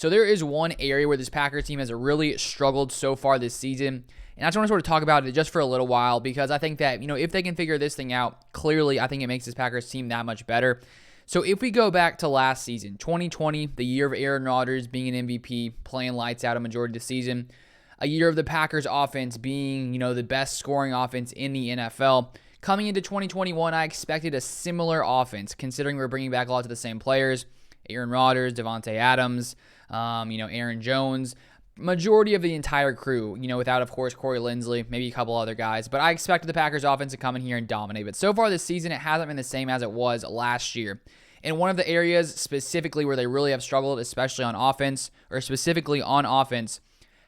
So there is one area where this Packers team has really struggled so far this season. And I just want to sort of talk about it just for a little while because I think that, if they can figure this thing out, clearly I think it makes this Packers team that much better. So if we go back to last season, 2020, the year of Aaron Rodgers being an MVP, playing lights out a majority of the season, a year of the Packers offense being, the best scoring offense in the NFL. Coming into 2021, I expected a similar offense, considering we're bringing back a lot of the same players. Aaron Rodgers, Devontae Adams, Aaron Jones, majority of the entire crew, without, of course, Corey Linsley, maybe a couple other guys. But I expected the Packers offense to come in here and dominate. But so far this season, it hasn't been the same as it was last year. And one of the areas specifically where they really have struggled, especially on offense,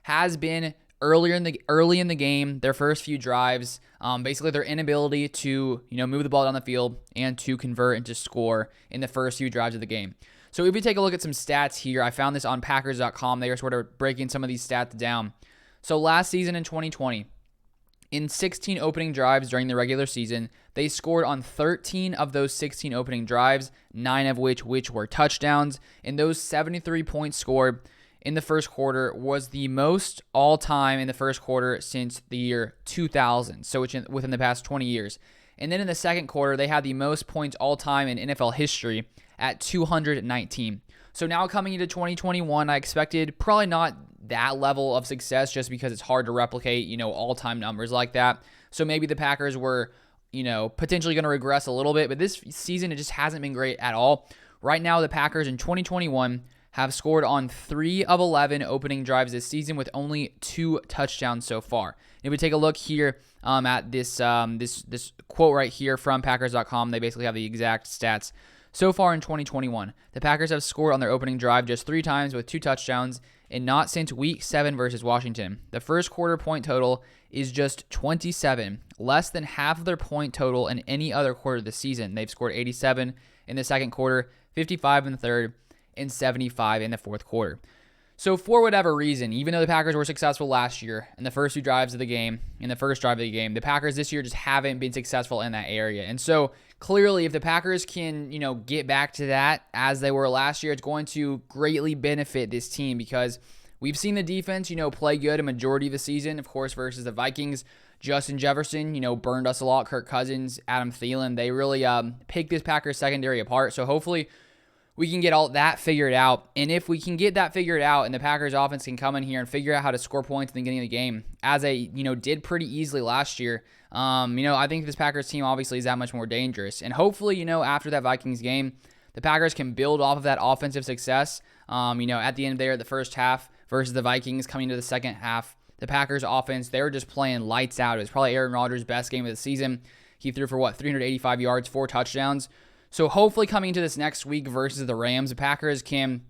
has been early in the game, their first few drives, basically their inability to, move the ball down the field and to convert and to score in the first few drives of the game. So if we take a look at some stats here, I found this on Packers.com. They are sort of breaking some of these stats down. So last season in 2020, in 16 opening drives during the regular season, they scored on 13 of those 16 opening drives, 9 of which were touchdowns. And those 73 points scored in the first quarter was the most all-time in the first quarter since the year 2000, so within the past 20 years. And then in the second quarter, they had the most points all-time in NFL history at 219. So now coming into 2021, I expected probably not that level of success just because it's hard to replicate, all-time numbers like that. So maybe the Packers were, potentially going to regress a little bit, but this season it just hasn't been great at all. Right now, the Packers in 2021 have scored on 3 of 11 opening drives this season with only 2 touchdowns so far. If we take a look here at this quote right here from Packers.com, they basically have the exact stats. So far in 2021, the Packers have scored on their opening drive just 3 times with 2 touchdowns, and not since Week 7 versus Washington. The first quarter point total is just 27, less than half of their point total in any other quarter of the season. They've scored 87 in the second quarter, 55 in the third, and 75 in the fourth quarter. So for whatever reason, even though the Packers were successful last year in the first drive of the game, the Packers this year just haven't been successful in that area. And so clearly if the Packers can, get back to that as they were last year, it's going to greatly benefit this team because we've seen the defense, play good a majority of the season, of course, versus the Vikings. Justin Jefferson, burned us a lot. Kirk Cousins, Adam Thielen, they really picked this Packers secondary apart. So hopefully we can get all that figured out. And if we can get that figured out and the Packers offense can come in here and figure out how to score points in the beginning of the game, as they, did pretty easily last year, I think this Packers team obviously is that much more dangerous. And hopefully, after that Vikings game, the Packers can build off of that offensive success. At the end there, the first half versus the Vikings coming to the second half, the Packers offense, they were just playing lights out. It was probably Aaron Rodgers' best game of the season. He threw for 385 yards, 4 touchdowns. So hopefully coming into this next week versus the Rams, the Packers can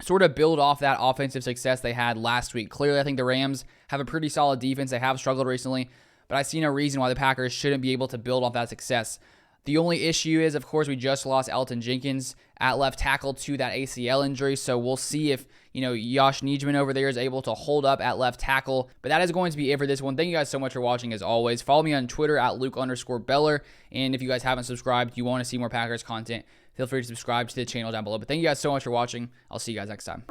sort of build off that offensive success they had last week. Clearly, I think the Rams have a pretty solid defense. They have struggled recently, but I see no reason why the Packers shouldn't be able to build off that success. The only issue is, of course, we just lost Elgton Jenkins at left tackle to that ACL injury, so we'll see if, Josh Nijman over there is able to hold up at left tackle. But that is going to be it for this one. Thank you guys so much for watching, as always. Follow me on Twitter at Luke_Beller, and if you guys haven't subscribed, you want to see more Packers content, feel free to subscribe to the channel down below. But thank you guys so much for watching. I'll see you guys next time.